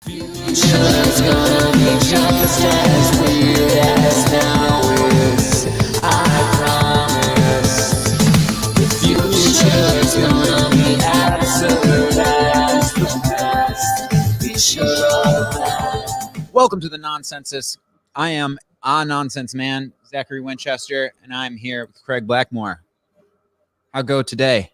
Future's gonna be just as weird as now is. I promise. The future's gonna be absolute as the past. Be sure of that. Welcome to the Nonsensus. I am iamenonsenseman, Zakery Winchester, and I'm here with Craig Blackmore. How go today?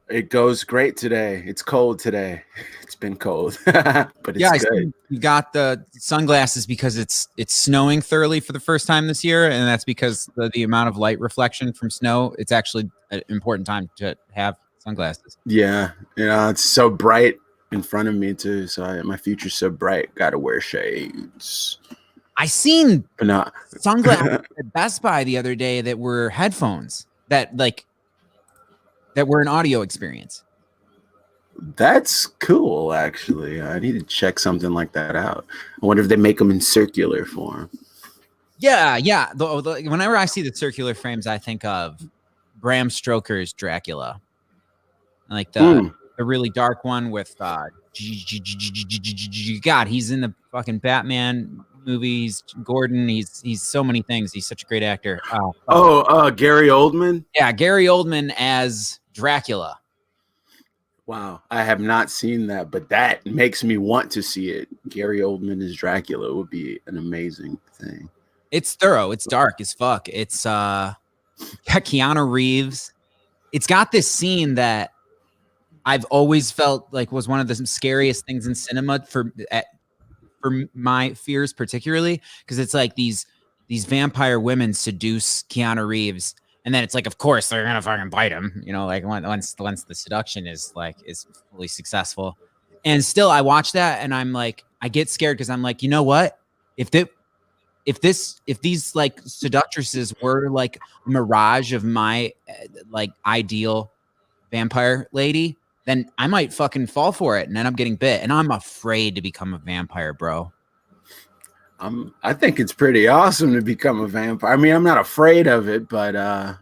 It goes great today. It's cold today. It's been cold, but it's good. You got the sunglasses because it's snowing thoroughly for the first time this year, and that's because the amount of light reflection from snow. It's actually an important time to have sunglasses. Yeah, it's so bright in front of me too. So my future's so bright. Got to wear shades. I seen But not sunglasses at Best Buy the other day that were headphones that were an audio experience. That's cool, actually. I need to check something like that out. I wonder if they make them in circular form. Yeah. Whenever I see the circular frames, I think of Bram Stoker's Dracula, like the really dark one with God. He's in the fucking Batman movies. Gordon. He's so many things. He's such a great actor. Gary Oldman. Yeah, Gary Oldman as Dracula. Wow, I have not seen that, but that makes me want to see it. Gary Oldman as Dracula would be an amazing thing. It's thorough. It's dark as fuck. It's Keanu Reeves. It's got this scene that I've always felt like was one of the scariest things in cinema for my fears, particularly because it's like these vampire women seduce Keanu Reeves. And then it's like, of course, they're gonna fucking bite him, like once the seduction is fully successful. And still, I watch that and I'm like, I get scared because I'm like, you know what? If these like seductresses were like a mirage of my like ideal vampire lady, then I might fucking fall for it and end up getting bit. And I'm afraid to become a vampire, bro. I think it's pretty awesome to become a vampire. I mean, I'm not afraid of it, but I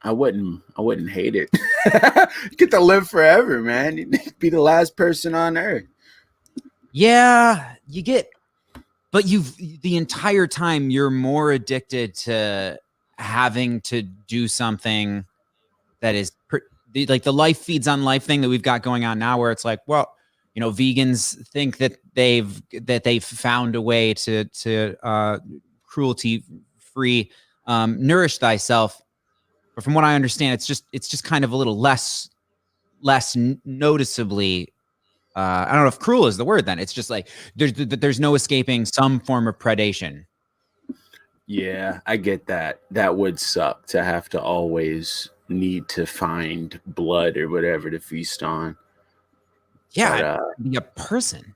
wouldn't hate it. You get to live forever, man. You'd be the last person on earth. Yeah, but the entire time you're more addicted to having to do something that is like the life feeds on life thing that we've got going on now, where it's like, well, vegans think that they've found a way to cruelty free nourish thyself, but from what I understand, it's just kind of a little less noticeably. I don't know if cruel is the word. Then it's just like there's no escaping some form of predation. Yeah, I get that. That would suck to have to always need to find blood or whatever to feast on. Yeah, be a person.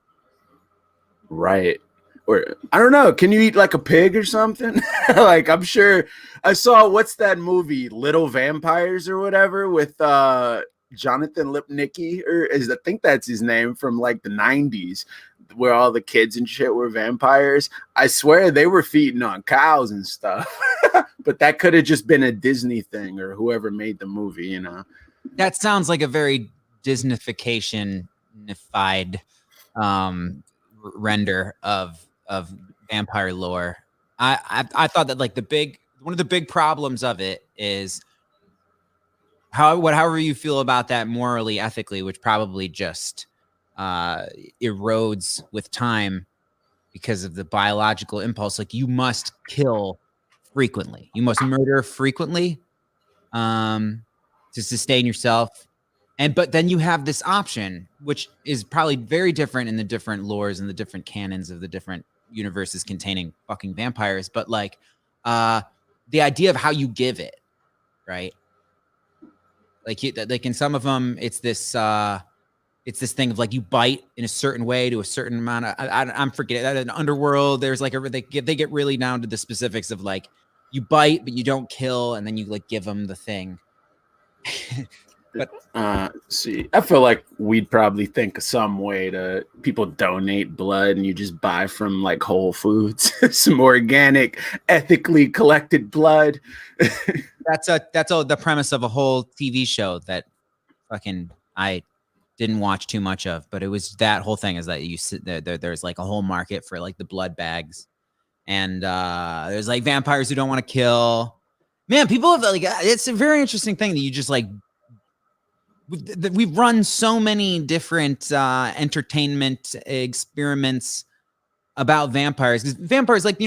Right. Or I don't know. Can you eat like a pig or something? Like I'm sure I saw what's that movie, Little Vampires or whatever, with Jonathan Lipnicki, I think that's his name, from like the 90s, where all the kids and shit were vampires. I swear they were feeding on cows and stuff. But that could have just been a Disney thing or whoever made the movie, That sounds like a very Disneyfication render of vampire lore. I thought that like one of the big problems of it is however you feel about that morally, ethically, which probably just erodes with time because of the biological impulse. Like you must kill frequently, you must murder frequently to sustain yourself. But then you have this option, which is probably very different in the different lores and the different canons of the different universes containing fucking vampires. But like the idea of how you give it, right? Like in some of them, it's this thing of like you bite in a certain way to a certain amount of. I'm forgetting that in Underworld. There's like they get really down to the specifics of like you bite but you don't kill, and then you like give them the thing. But see, I feel like we'd probably think of some way to people donate blood and you just buy from like Whole Foods some organic, ethically collected blood. That's the premise of a whole TV show that fucking I didn't watch too much of, but it was that whole thing is that you sit there's like a whole market for like the blood bags, and there's like vampires who don't want to kill. Man, people have like, it's a very interesting thing that you just like, we've run so many different entertainment experiments about vampires, because vampires, like,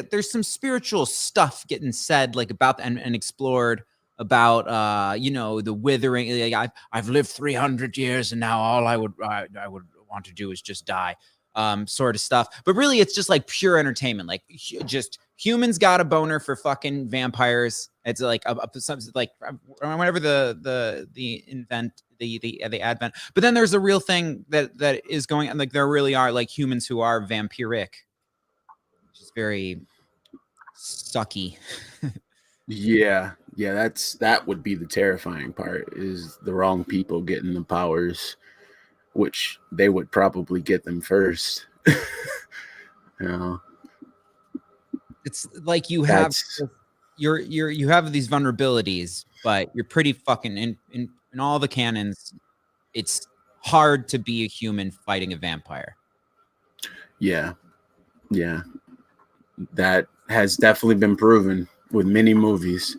there's some spiritual stuff getting said like about and explored about the withering. Like, I've lived 300 years and now all I would want to do is just die, sort of stuff. But really, it's just like pure entertainment. Like, just humans got a boner for fucking vampires. It's like like whenever the advent. But then there's a real thing that is going on. Like, there really are like humans who are vampiric, which is very sucky. Yeah, that would be the terrifying part, is the wrong people getting the powers, which they would probably get them first. It's like you have you have these vulnerabilities, but you're pretty fucking in all the canons. It's hard to be a human fighting a vampire. Yeah, that has definitely been proven with many movies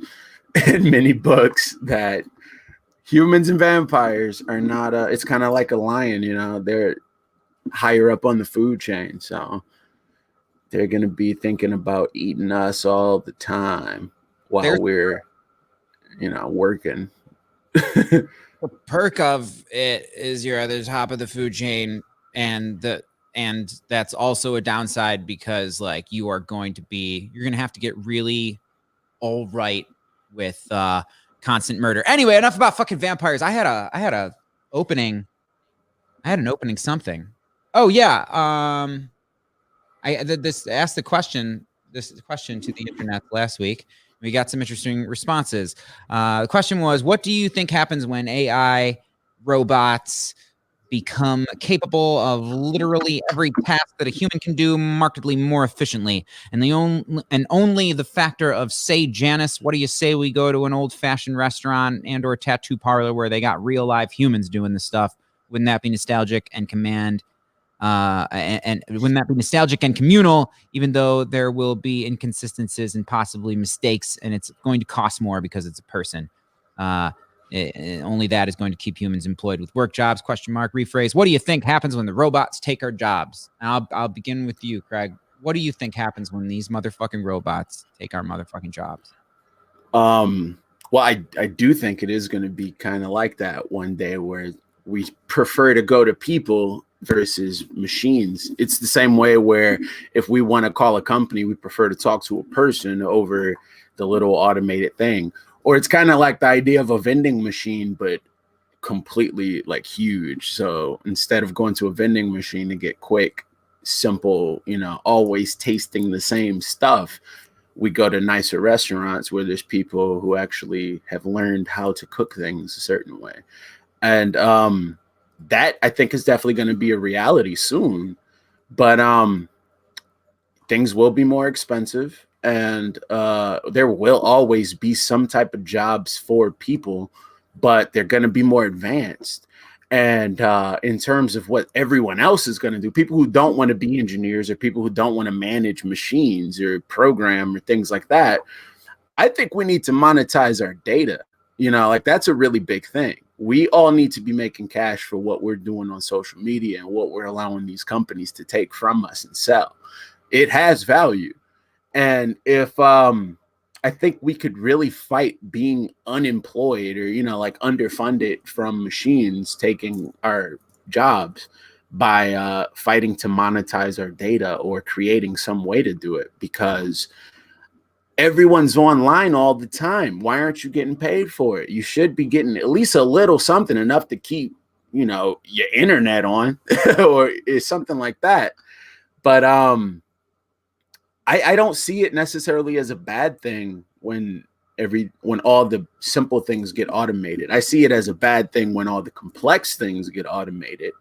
and many books, that humans and vampires are not it's kind of like a lion, they're higher up on the food chain, so they're going to be thinking about eating us all the time while we're working. The perk of it is you're at the top of the food chain, and that's also a downside, because like you're going to have to get really all right with constant murder. Anyway, enough about fucking vampires. I had an opening something. Oh yeah. I asked this question to the internet last week. We got some interesting responses. The question was, what do you think happens when AI robots become capable of literally every task that a human can do markedly more efficiently? And only the factor of, say, Janice, what do you say we go to an old-fashioned restaurant and or tattoo parlor where they got real live humans doing this stuff? Wouldn't that be nostalgic and and wouldn't that be nostalgic and communal, even though there will be inconsistencies and possibly mistakes, and it's going to cost more because it's a person? Only that is going to keep humans employed with work jobs, ? Rephrase. What do you think happens when the robots take our jobs? And I'll begin with you, Craig. What do you think happens when these motherfucking robots take our motherfucking jobs? Well, I do think it is going to be kind of like that one day, where we prefer to go to people versus machines. It's the same way where if we want to call a company, we prefer to talk to a person over the little automated thing. Or it's kind of like the idea of a vending machine, but completely like huge. So instead of going to a vending machine to get quick, simple, always tasting the same stuff, we go to nicer restaurants where there's people who actually have learned how to cook things a certain way. And that, I think, is definitely going to be a reality soon. But things will be more expensive, and there will always be some type of jobs for people, but they're going to be more advanced. And in terms of what everyone else is going to do, people who don't want to be engineers, or people who don't want to manage machines or program or things like that, I think we need to monetize our data. Like, that's a really big thing. We all need to be making cash for what we're doing on social media and what we're allowing these companies to take from us and sell. It has value. And if I think we could really fight being unemployed, or like underfunded from machines taking our jobs, by fighting to monetize our data, or creating some way to do it, because everyone's online all the time. Why aren't you getting paid for it? You should be getting at least a little something, enough to keep, your internet on or something like that. But I don't see it necessarily as a bad thing when all the simple things get automated. I see it as a bad thing when all the complex things get automated,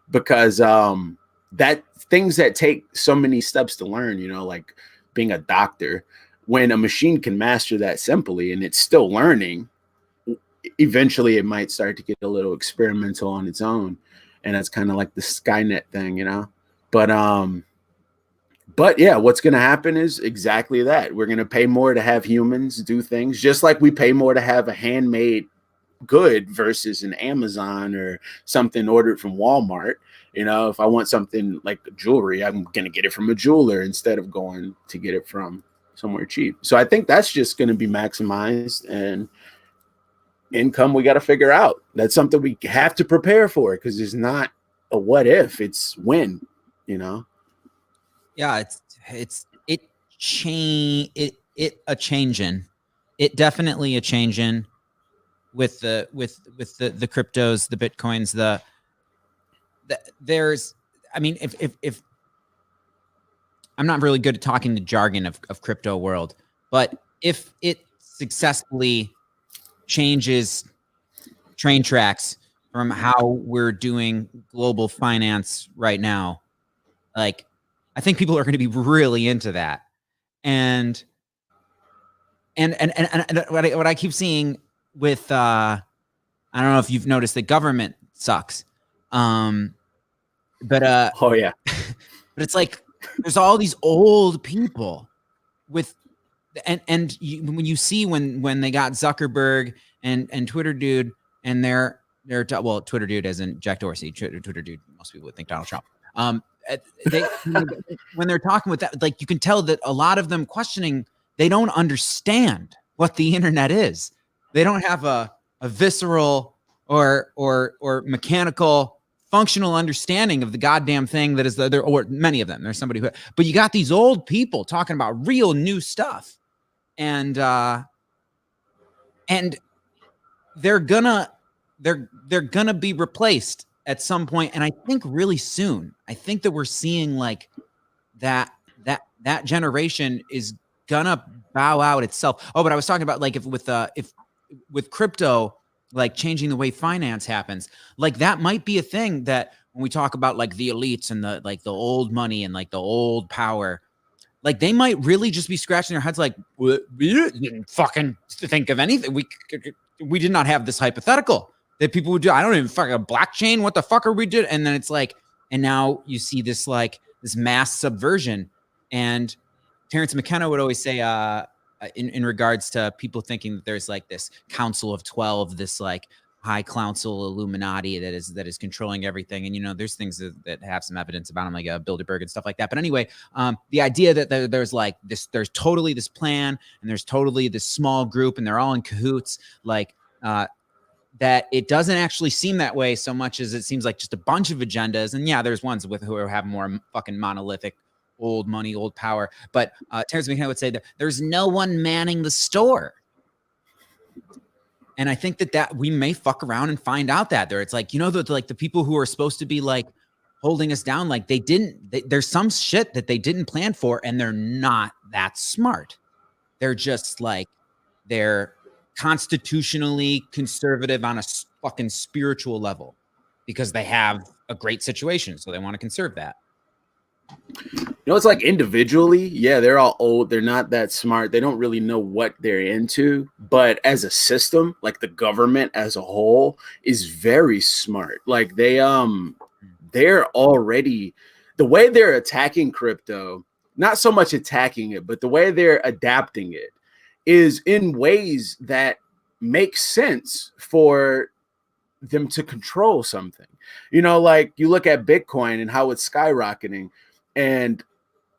because that things that take so many steps to learn, like being a doctor, when a machine can master that simply and it's still learning, eventually it might start to get a little experimental on its own, and that's kind of like the Skynet thing, you know. But yeah, what's going to happen is exactly that. We're going to pay more to have humans do things, just like we pay more to have a handmade good versus an Amazon or something ordered from Walmart. You know, if I want something like jewelry, I'm going to get it from a jeweler instead of going to get it from somewhere cheap. So I think that's just going to be maximized, and income we got to figure out. That's something we have to prepare for, because it's not a what if, it's when, you know. Yeah, a changing. It definitely a changing with the cryptos, the bitcoins, there's, I mean, if I'm not really good at talking the jargon of crypto world, but if it successfully changes train tracks from how we're doing global finance right now, like, I think people are going to be really into that. And what I keep seeing with, I don't know if you've noticed, the government sucks. Oh yeah. But it's like, there's all these old people with, and when you see when they got Zuckerberg and Twitter dude, and they're well, Twitter dude as in Jack Dorsey, Twitter dude, most people would think Donald Trump. When they're talking with that, like, you can tell that a lot of them questioning, they don't understand what the internet is. They don't have a visceral or mechanical functional understanding of the goddamn thing that is there, or many of them. There's somebody who, but you got these old people talking about real new stuff, and they're gonna be replaced at some point, and I think really soon. I think that we're seeing like that generation is gonna bow out itself. Oh, but I was talking about, like, if with crypto, like, changing the way finance happens, like, that might be a thing that when we talk about, like, the elites and the, like, the old money and, like, the old power, like, they might really just be scratching their heads like, we didn't fucking think of anything. We did not have this hypothetical that people would do. I don't even fucking blockchain. What the fuck are we doing? And then it's like, and now you see this, like, this mass subversion. And Terrence McKenna would always say, in regards to people thinking that there's, like, this Council of 12, this, like, high council Illuminati that is controlling everything. And, you know, there's things that have some evidence about them, like Bilderberg and stuff like that. But anyway, the idea that there's like this, there's totally this plan, and there's totally this small group, and they're all in cahoots, like, that it doesn't actually seem that way so much as it seems like just a bunch of agendas. And yeah, there's ones with who have more fucking monolithic old money, old power. But Terrence McKenna would say that there's no one manning the store. And I think that we may fuck around and find out that there, it's like, you know, the people who are supposed to be, like, holding us down, like, there's some shit that they didn't plan for, and they're not that smart. They're just, like, they're constitutionally conservative on a fucking spiritual level because they have a great situation, so they want to conserve that. You know, it's like individually, yeah, they're all old. They're not that smart. They don't really know what they're into. But as a system, like, the government as a whole is very smart. Like, they're already, the way they're attacking crypto, not so much attacking it, but the way they're adapting it is in ways that make sense for them to control something. You know, like, you look at Bitcoin and how it's skyrocketing, and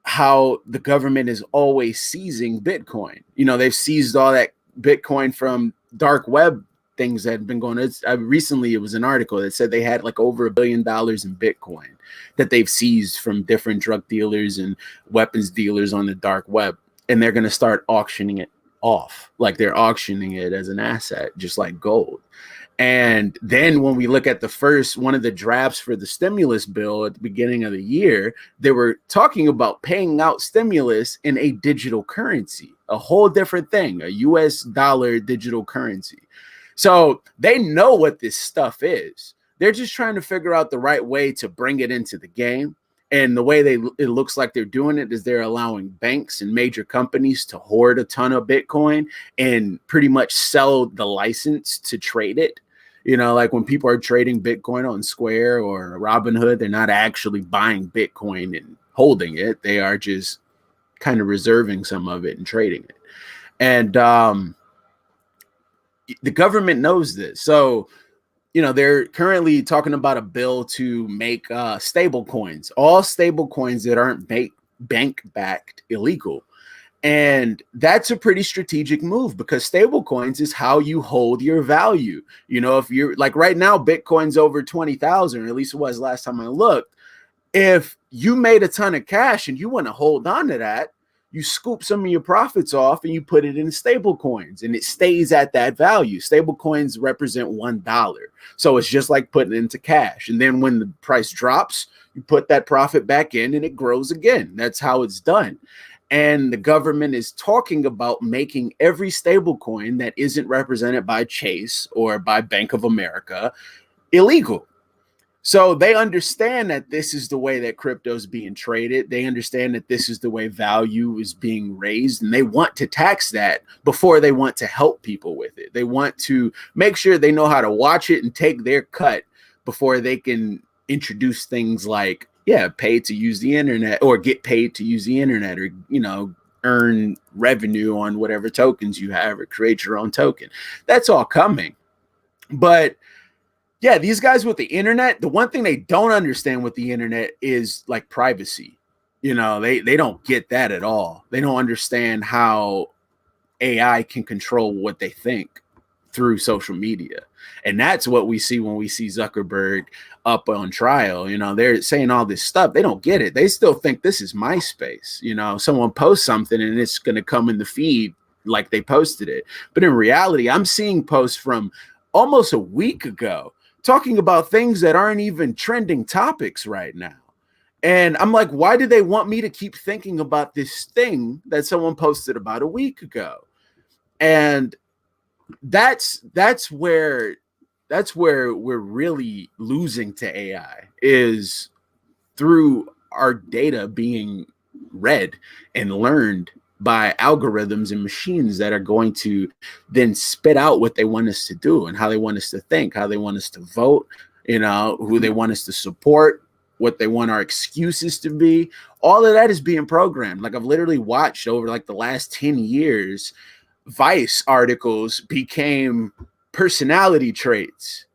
how the government is always seizing Bitcoin. You know, they've seized all that Bitcoin from dark web things that have been going on. Recently, it was an article that said they had like over $1 billion in Bitcoin that they've seized from different drug dealers and weapons dealers on the dark web. And they're going to start auctioning it off. Like, they're auctioning it as an asset, just like gold. And then when we look at one of the drafts for the stimulus bill at the beginning of the year, they were talking about paying out stimulus in a digital currency, a whole different thing, a US dollar digital currency. So they know what this stuff is. They're just trying to figure out the right way to bring it into the game. And the way it looks like they're doing it is they're allowing banks and major companies to hoard a ton of Bitcoin and pretty much sell the license to trade it. You know, like when people are trading Bitcoin on Square or Robinhood, they're not actually buying Bitcoin and holding it. They are just kind of reserving some of it and trading it. And the government knows this. So, you know, they're currently talking about a bill to make stable coins, all stable coins that aren't bank backed, illegal. And that's a pretty strategic move because stable coins is how you hold your value. You know, if you're like right now, Bitcoin's over 20,000, or at least it was last time I looked. If you made a ton of cash and you want to hold on to that, you scoop some of your profits off and you put it in stable coins and it stays at that value. Stable coins represent $1. So it's just like putting it into cash. And then when the price drops, you put that profit back in and it grows again. That's how it's done. And the government is talking about making every stable coin that isn't represented by Chase or by Bank of America illegal. So they understand that this is the way that crypto is being traded. They understand that this is the way value is being raised, and they want to tax that before they want to help people with it. They want to make sure they know how to watch it and take their cut before they can introduce things like, yeah, pay to use the internet or get paid to use the internet, or, you know, earn revenue on whatever tokens you have or create your own token. That's all coming. But yeah, these guys with the internet, the one thing they don't understand with the internet is like privacy. You know, they don't get that at all. They don't understand how AI can control what they think through social media. And that's what we see when we see Zuckerberg up on trial. You know, they're saying all this stuff. They don't get it. They still think this is MySpace. You know, someone posts something and it's going to come in the feed like they posted it. But in reality, I'm seeing posts from almost a week ago talking about things that aren't even trending topics right now. And I'm like, why do they want me to keep thinking about this thing that someone posted about a week ago? And that's where we're really losing to AI, is through our data being read and learned by algorithms and machines that are going to then spit out what they want us to do and how they want us to think, how they want us to vote, you know, who they want us to support, what they want our excuses to be. All of that is being programmed. Like, I've literally watched over like the last 10 years, Vice articles became personality traits.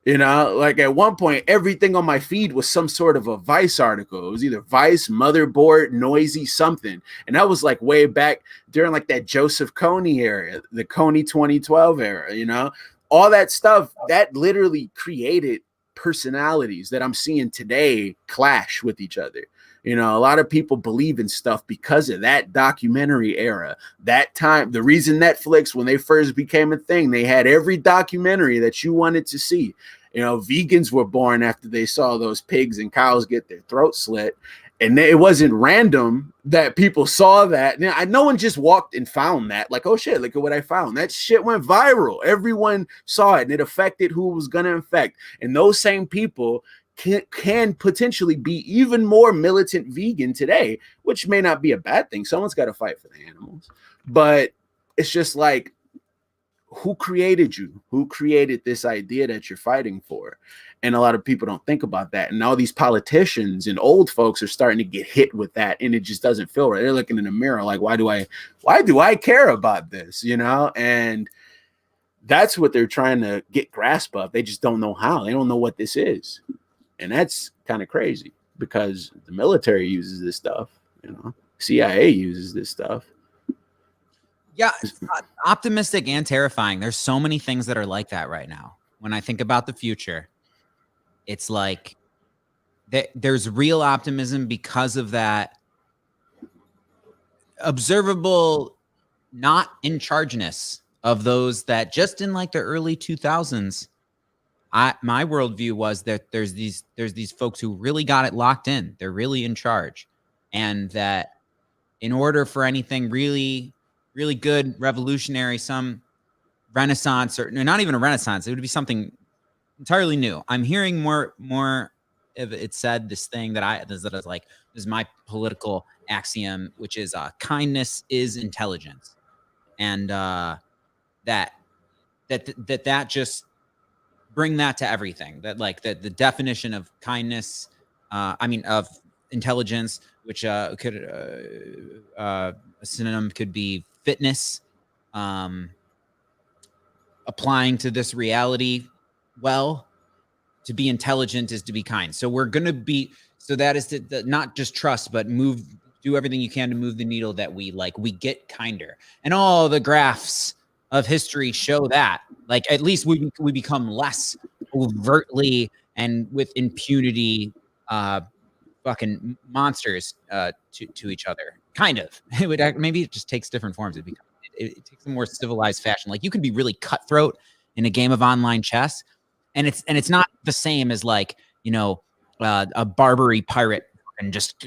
You know, like at one point, everything on my feed was some sort of a Vice article. It was either Vice, Motherboard, Noisy, something. And that was like way back during like that Joseph Kony era, the Kony 2012 era, you know, all that stuff that literally created personalities that I'm seeing today clash with each other. You know, a lot of people believe in stuff because of that documentary era. That time, the reason Netflix, when they first became a thing, they had every documentary that you wanted to see. You know, vegans were born after they saw those pigs and cows get their throats slit. And it wasn't random that people saw that. Now, no one just walked and found that. Like, oh shit, look at what I found. That shit went viral. Everyone saw it and it affected who it was going to affect. And those same people can potentially be even more militant vegan today, which may not be a bad thing. Someone's got to fight for the animals. But it's just like, who created you? Who created this idea that you're fighting for? And a lot of people don't think about that. And all these politicians and old folks are starting to get hit with that, and it just doesn't feel right. They're looking in the mirror like, why do I care about this? You know? And that's what they're trying to get grasp of. They just don't know how. They don't know what this is. And that's kind of crazy because the military uses this stuff, you know, CIA uses this stuff. Yeah, it's optimistic and terrifying. There's so many things that are like that right now. When I think about the future, it's like there's real optimism because of that observable not in chargeness of those that just in like the early 2000s, my worldview was that there's these folks who really got it locked in. They're really in charge. And that in order for anything really, really good, revolutionary, some renaissance, or no, not even a renaissance, it would be something entirely new. I'm hearing more it said this thing that is like, this is my political axiom, which is kindness is intelligence. And that just bring that to everything. That like the definition of kindness, of intelligence, which could a synonym could be fitness, applying to this reality. Well, to be intelligent is to be kind. So we're gonna be. So that is to not just trust, but do everything you can to move the needle that we get kinder. And all the graphs of history show that. Like at least we become less overtly and with impunity fucking monsters to each other. Kind of. Maybe it just takes different forms. It takes a more civilized fashion. Like you can be really cutthroat in a game of online chess, and it's not the same as like, a Barbary pirate and just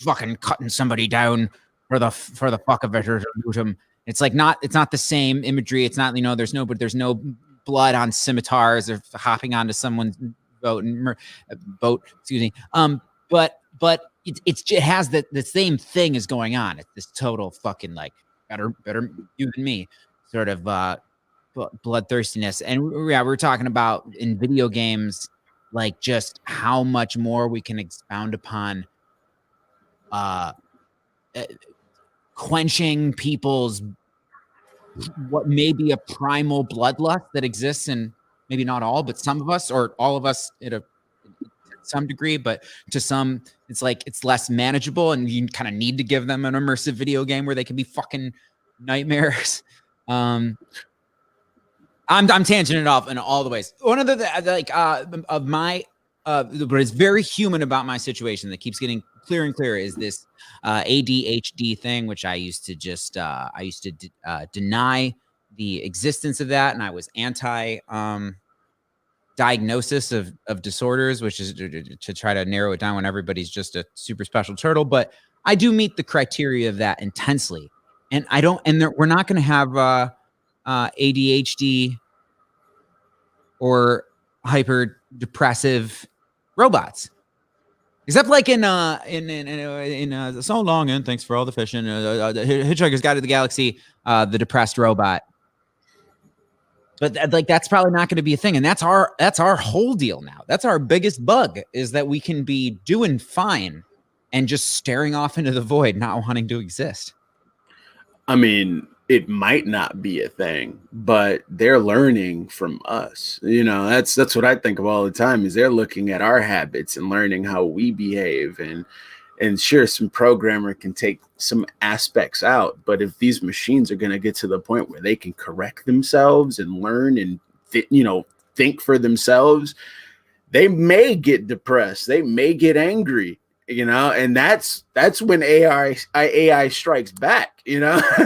fucking cutting somebody down for the fuck of it or loot him. It's like it's not the same imagery. It's not, there's no blood on scimitars or hopping onto someone's boat. Excuse me. But it has the same thing is going on. It's this total fucking like better you than me sort of bloodthirstiness. And yeah, we're talking about in video games, like just how much more we can expound upon quenching people's what may be a primal bloodlust that exists in maybe not all, but some of us, or all of us to some degree, but to some it's like it's less manageable, and you kind of need to give them an immersive video game where they can be fucking nightmares. I'm tangenting off in all the ways. One of the of my what is very human about my situation that keeps getting clearer and clearer is this ADHD thing, which I used to deny the existence of that, and I was anti diagnosis of disorders, which is to try to narrow it down when everybody's just a super special turtle. But I do meet the criteria of that intensely, and we're not going to have ADHD or hyper depressive robots, except like in So Long and Thanks for All the Fishing, the Hitchhiker's Guide to the Galaxy, the depressed robot. But that's probably not going to be a thing, and that's our whole deal now. That's our biggest bug, is that we can be doing fine and just staring off into the void, not wanting to exist. I mean, it might not be a thing, but they're learning from us. That's what I think of all the time, is they're looking at our habits and learning how we behave. And sure, some programmer can take some aspects out, but if these machines are going to get to the point where they can correct themselves and learn and think for themselves, they may get depressed. They may get angry. And that's when AI strikes back,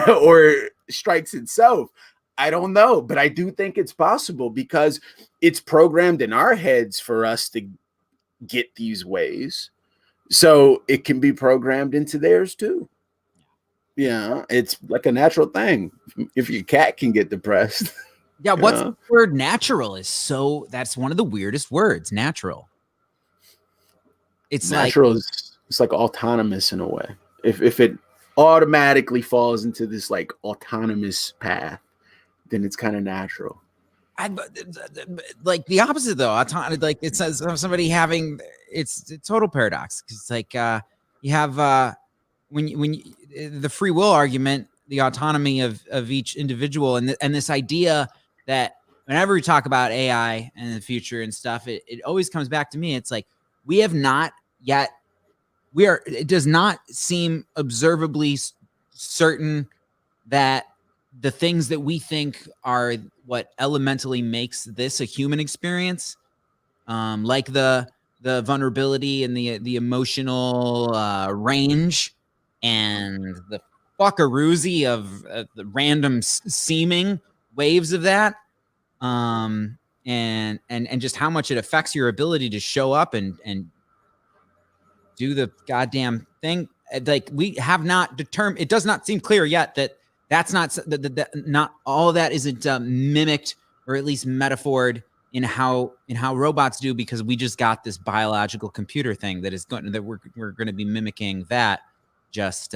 or strikes itself. I don't know, but I do think it's possible, because it's programmed in our heads for us to get these ways. So it can be programmed into theirs too. It's like a natural thing. If your cat can get depressed. Yeah, what's the word natural is that's one of the weirdest words, natural. It's natural it's like autonomous in a way. If it automatically falls into this like autonomous path, then it's kind of natural. Like the opposite though. Like it says somebody having it's a total paradox, because it's like you have when the free will argument, the autonomy of each individual, and this idea that whenever we talk about AI and the future and stuff, it always comes back to me. It's like we have not yet. It does not seem observably certain that the things that we think are what elementally makes this a human experience, like the vulnerability and the emotional range and the fuckaroozy of the random seeming waves of that, and just how much it affects your ability to show up and do the goddamn thing. Like we have not determined. It does not seem clear yet that that's not not all of that isn't mimicked or at least metaphored in how robots do, because we just got this biological computer thing that is going that we're going to be mimicking that, just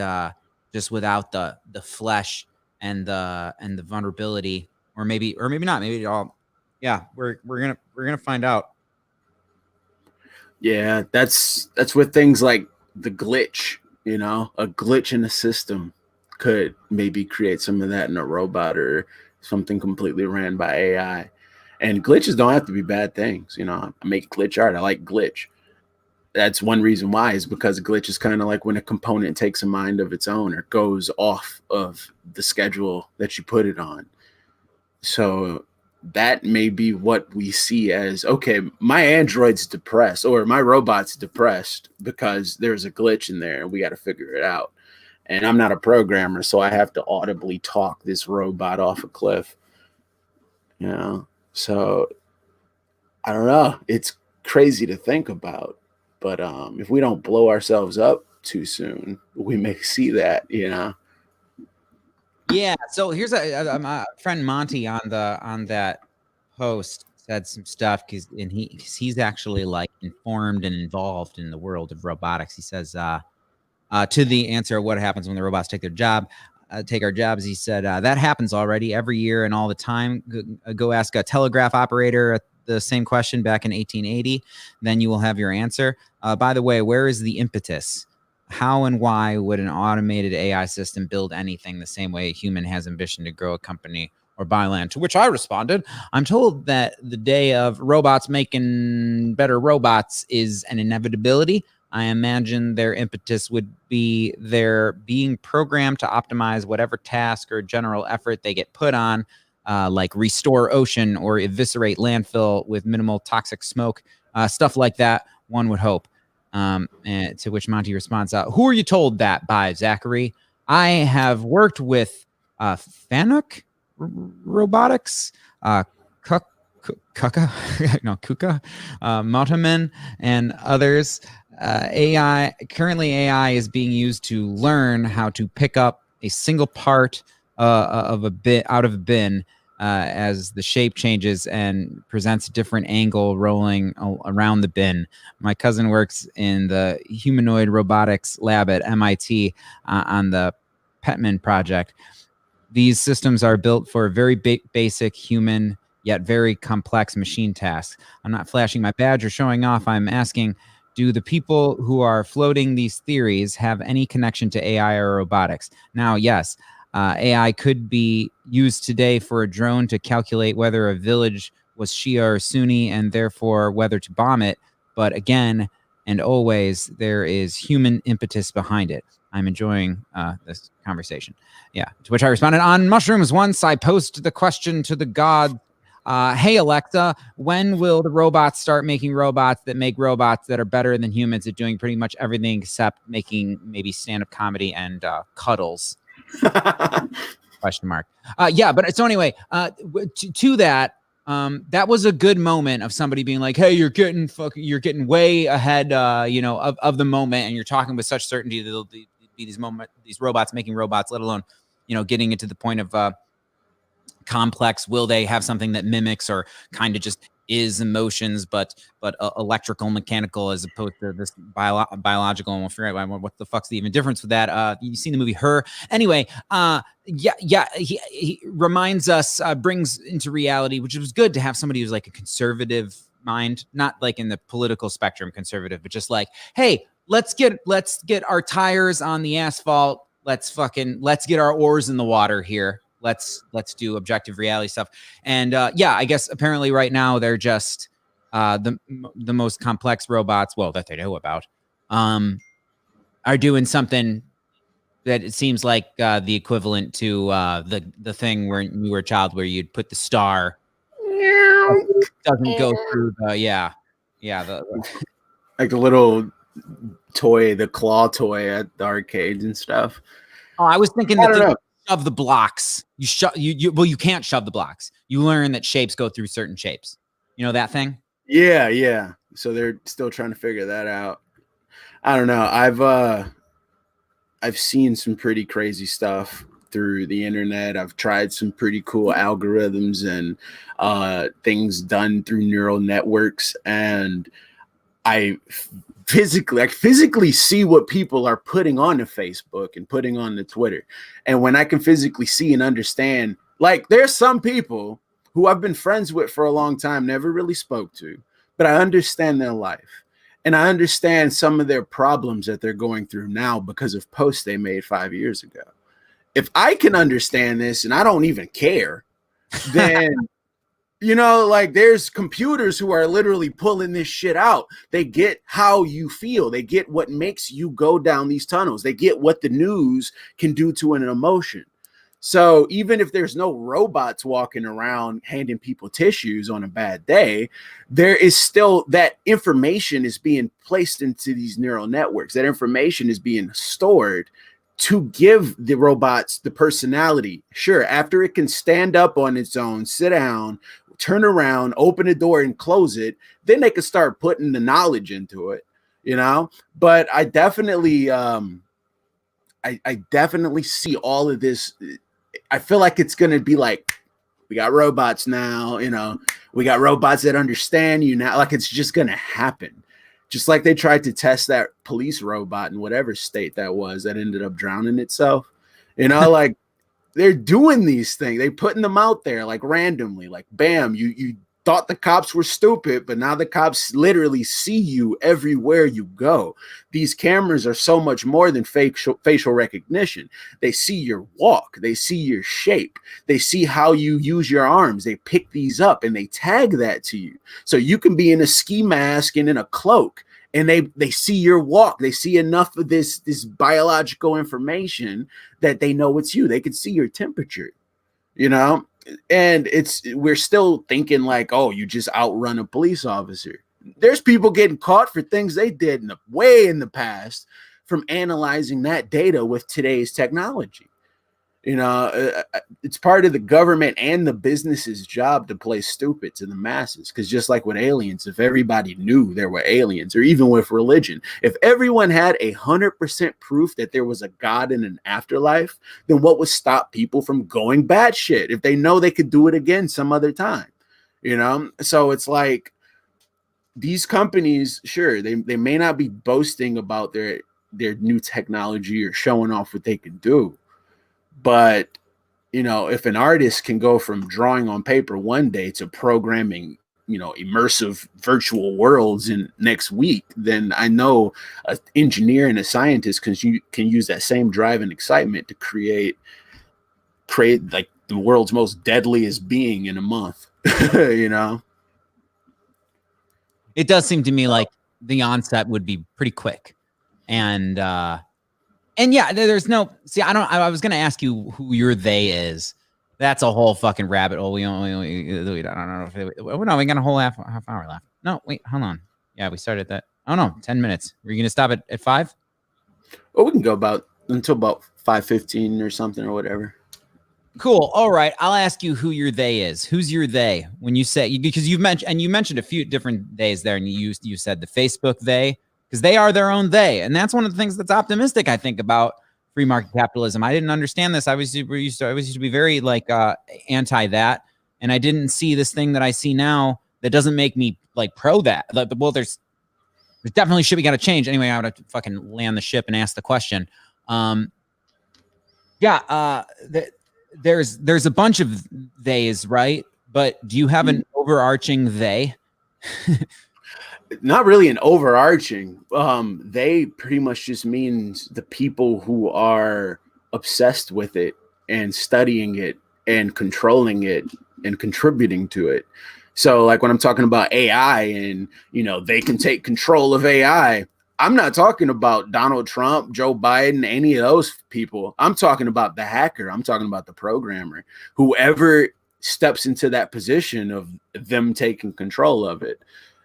without the flesh and the vulnerability, or maybe not, maybe it all. Yeah, we're gonna find out. Yeah, that's with things like the glitch. You know, a glitch in the system could maybe create some of that in a robot or something completely ran by AI. And glitches don't have to be bad things. You know, I make glitch art. I like glitch. That's one reason why, is because a glitch is kind of like when a component takes a mind of its own or goes off of the schedule that you put it on. So that may be what we see as, okay, my android's depressed or my robot's depressed because there's a glitch in there and we got to figure it out. And I'm not a programmer, so I have to audibly talk this robot off a cliff. You know, so I don't know. It's crazy to think about, but if we don't blow ourselves up too soon, we may see that. You know. Yeah. So here's my friend Monty on that post said some stuff, because he's actually like informed and involved in the world of robotics. He says to the answer of what happens when the robots take our jobs, he said that happens already every year and all the time. Go ask a telegraph operator the same question back in 1880, then you will have your answer. By the way, where is the impetus? How and why would an automated AI system build anything the same way a human has ambition to grow a company or buy land? To which I responded, I'm told that the day of robots making better robots is an inevitability. I imagine their impetus would be their being programmed to optimize whatever task or general effort they get put on, like restore ocean or eviscerate landfill with minimal toxic smoke, stuff like that, one would hope. And to which Monty responds, who are you told that by, Zakery? I have worked with Fanuc Robotics, Kuka, Motaman, and others. Currently AI is being used to learn how to pick up a single part of a bit out of a bin as the shape changes and presents a different angle rolling around the bin. My cousin works in the humanoid robotics lab at MIT on the Petman project. These systems are built for very basic human yet very complex machine tasks. I'm not flashing my badge or showing off. I'm asking, do the people who are floating these theories have any connection to AI or robotics? Now, yes, AI could be used today for a drone to calculate whether a village was Shia or Sunni and therefore whether to bomb it. But again, and always, there is human impetus behind it. I'm enjoying this conversation. Yeah. To which I responded, on mushrooms once I posed the question to the god, hey, Alexa, when will the robots start making robots that make robots that are better than humans at doing pretty much everything except making maybe stand-up comedy and cuddles? Question mark. Yeah, but so anyway, to that, that was a good moment of somebody being like, "Hey, you're getting way ahead, of the moment, and you're talking with such certainty that there'll be these robots making robots, let alone, getting it to the point of complex. Will they have something that mimics or kind of just is emotions, but electrical, mechanical, as opposed to this biological? And we'll figure out what the fuck's the even difference with that. You've seen the movie Her. Anyway, he reminds us, brings into reality, which was good to have somebody who's like a conservative mind, not like in the political spectrum conservative, but just like, hey, let's get our tires on the asphalt. Let's get our oars in the water here. Let's do objective reality stuff. And I guess apparently right now they're just the most complex robots, well, that they know about, are doing something that it seems like the equivalent to the thing where you were a child, where you'd put the star. It doesn't go through the like the little toy, the claw toy at the arcades and stuff. Oh, I was thinking that shove the blocks. You can't shove the blocks. You learn that shapes go through certain shapes. You know that thing? Yeah. So they're still trying to figure that out. I don't know. I've seen some pretty crazy stuff through the internet. I've tried some pretty cool algorithms and things done through neural networks, and I physically see what people are putting on the Facebook and putting on the Twitter. And when I can physically see and understand, like, there's some people who I've been friends with for a long time, never really spoke to, but I understand their life. And I understand some of their problems that they're going through now because of posts they made 5 years ago. If I can understand this and I don't even care, then you know, like, there's computers who are literally pulling this shit out. They get how you feel. They get what makes you go down these tunnels. They get what the news can do to an emotion. So even if there's no robots walking around handing people tissues on a bad day, there is still that information is being placed into these neural networks. That information is being stored to give the robots the personality. Sure, after it can stand up on its own, sit down, turn around, open the door and close it, then they can start putting the knowledge into it, you know? But I definitely I definitely see all of this. I feel like it's going to be like, we got robots now, you know, we got robots that understand you now. Like, it's just going to happen. Just like they tried to test that police robot in whatever state that was that ended up drowning itself. You know, like, they're doing these things. They're putting them out there like randomly, like, bam, you thought the cops were stupid, but now the cops literally see you everywhere you go. These cameras are so much more than facial recognition. They see your walk. They see your shape. They see how you use your arms. They pick these up and they tag that to you. So you can be in a ski mask and in a cloak, and they see your walk. They see enough of this biological information that they know it's you. They can see your temperature, you know? And we're still thinking like, oh, you just outrun a police officer. There's people getting caught for things they did way in the past from analyzing that data with today's technology. You know, it's part of the government and the business's job to play stupid to the masses. Because just like with aliens, if everybody knew there were aliens, or even with religion, if everyone had 100% proof that there was a God in an afterlife, then what would stop people from going batshit if they know they could do it again some other time? You know, so it's like these companies, sure, they may not be boasting about their new technology or showing off what they can do. But, you know, if an artist can go from drawing on paper one day to programming, you know, immersive virtual worlds in next week, then I know an engineer and a scientist can use that same drive and excitement to create like the world's most deadliest being in a month, you know? It does seem to me like the onset would be pretty quick. And yeah, there's no, see, I was going to ask you who your they is. That's a whole fucking rabbit hole. We don't know. We got a whole half hour left. No, wait, hold on. Yeah, we started that. Oh no, 10 minutes. Were you going to stop at 5? Well, we can go until about 5:15 or something or whatever. Cool. All right. I'll ask you who your they is. Who's your they? When you say, because you mentioned a few different theys there, and you said the Facebook they, because they are their own they. And that's one of the things that's optimistic, I think, about free market capitalism. I didn't understand this. I was used to be very like anti that. And I didn't see this thing that I see now that doesn't make me like pro that. Well, there's definitely shit we got to change. Anyway, I would have to fucking land the ship and ask the question. There's a bunch of theys, right? But do you have an overarching they? Not really an overarching. They pretty much just means the people who are obsessed with it and studying it and controlling it and contributing to it. So like when I'm talking about AI and, you know, they can take control of AI, I'm not talking about Donald Trump, Joe Biden, any of those people. I'm talking about the hacker. I'm talking about the programmer, whoever steps into that position of them taking control of it.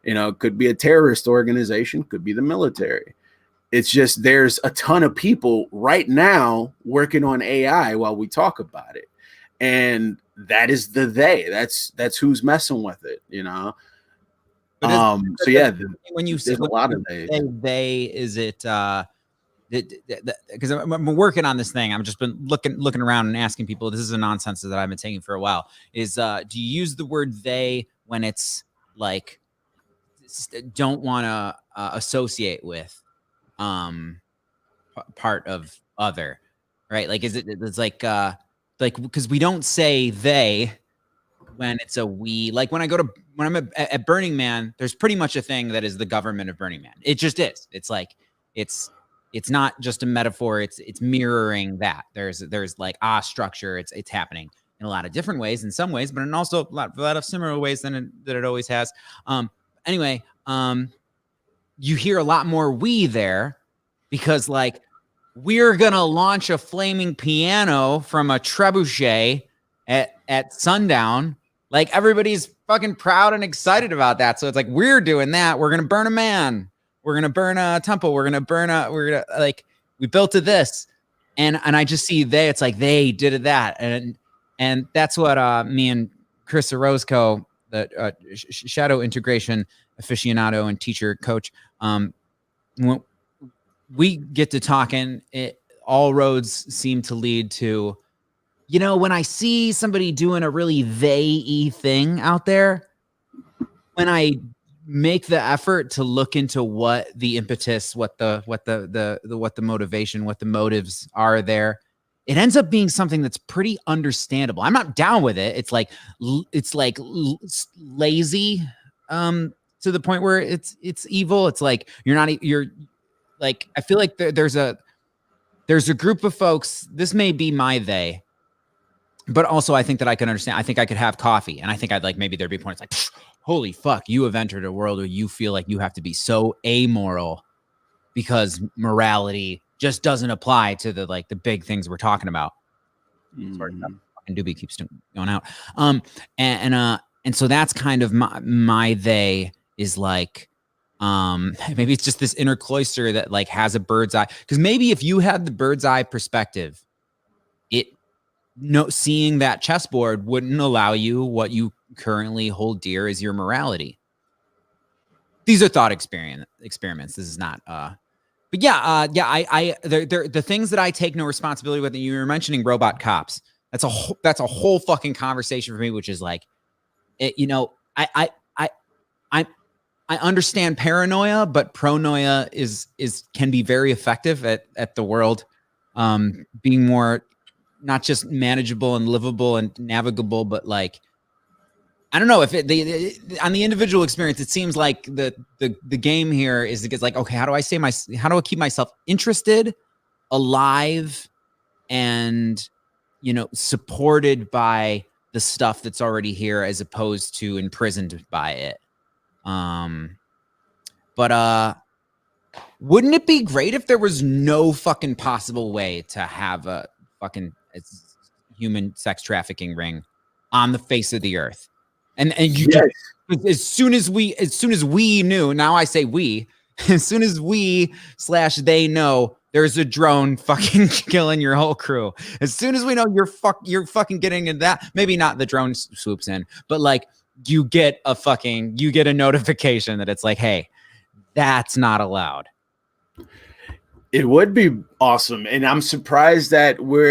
You know, it could be a terrorist organization, could be the military. It's just there's a ton of people right now working on AI while we talk about it. And that is the they. That's who's messing with it, you know. So yeah, when you say a lot of they. They is it because I'm working on this thing. I've just been looking around and asking people. This is a nonsense that I've been taking for a while. Is do you use the word they when it's like don't want to associate with part of other, right? Like it's like because we don't say they when it's a we. Like when I'm at Burning Man, there's pretty much a thing that is the government of Burning Man. It just is. It's like it's not just a metaphor. It's mirroring that. There's like structure. It's happening in a lot of different ways, in some ways, but in also a lot of similar ways than it always has. Anyway, you hear a lot more we there because like we're gonna launch a flaming piano from a trebuchet at sundown. Like everybody's fucking proud and excited about that. So it's like we're doing that. We're gonna burn a man. We're gonna burn a temple. We're gonna like we built to this, and I just see it's like they did that, and that's what me and Chris Orozco, the shadow integration aficionado and teacher coach, when we get to talking, all roads seem to lead to, when I see somebody doing a really they-y thing out there, when I make the effort to look into what the impetus, what the motivation, what the motives are there, it ends up being something that's pretty understandable. I'm not down with it. It's like lazy, to the point where it's evil. It's like you're like, I feel like there's a group of folks. This may be my they, but also I think that I can understand. I think I could have coffee, and I think I'd like maybe there'd be points like, holy fuck, you have entered a world where you feel like you have to be so amoral because morality just doesn't apply to the big things we're talking about. Sorry, fucking doobie keeps going out. And so that's kind of my they is like, maybe it's just this inner cloister that like has a bird's eye. Because maybe if you had the bird's eye perspective, seeing that chessboard wouldn't allow you what you currently hold dear as your morality. These are thought experiments. This is not. But the things that I take no responsibility with. And you were mentioning robot cops. That's a whole fucking conversation for me, which is like, I understand paranoia, but pronoia can be very effective at the world being more not just manageable and livable and navigable, but like, I don't know if on the individual experience, it seems like the game here is like, okay, how do I keep myself interested, alive, and supported by the stuff that's already here as opposed to imprisoned by it. But wouldn't it be great if there was no fucking possible way to have a fucking human sex trafficking ring on the face of the earth? And you yes. as soon as we knew, now I say we, as soon as we / they know there's a drone fucking killing your whole crew. As soon as we know you're fucking getting into that, maybe not the drone swoops in, but like you get a notification that it's like, hey, that's not allowed. It would be awesome. And I'm surprised that we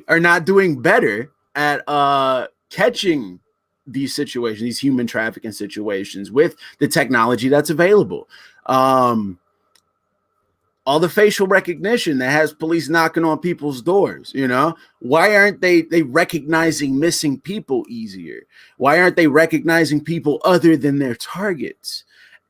are not doing better at catching these situations, these human trafficking situations with the technology that's available. All the facial recognition that has police knocking on people's doors, why aren't they recognizing missing people easier? Why aren't they recognizing people other than their targets?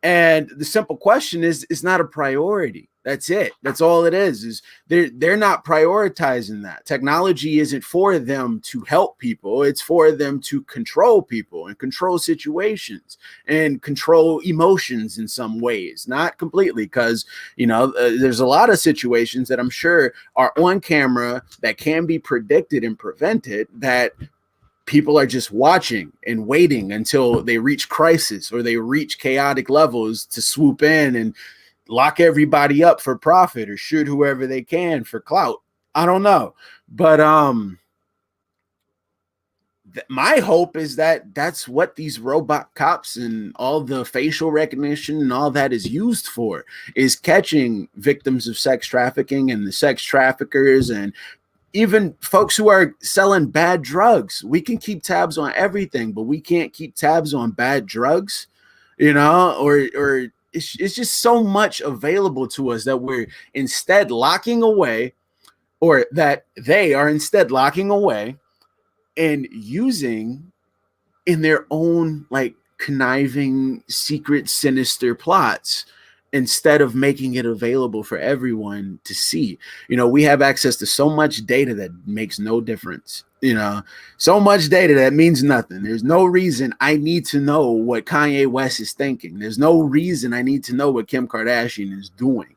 And the simple question is, it's not a priority. That's it. That's all it is they're not prioritizing that. Technology isn't for them to help people. It's for them to control people and control situations and control emotions in some ways, not completely. Because, there's a lot of situations that I'm sure are on camera that can be predicted and prevented, that people are just watching and waiting until they reach crisis or they reach chaotic levels to swoop in and lock everybody up for profit or shoot whoever they can for clout. I don't know. But my hope is that that's what these robot cops and all the facial recognition and all that is used for, is catching victims of sex trafficking and the sex traffickers and even folks who are selling bad drugs. We can keep tabs on everything, but we can't keep tabs on bad drugs, or it's just so much available to us that we're instead locking away, or that they are instead locking away and using in their own like conniving, secret, sinister plots, instead of making it available for everyone to see. We have access to so much data that makes no difference. So much data that means nothing. There's no reason I need to know what Kanye West is thinking. There's no reason I need to know what Kim Kardashian is doing.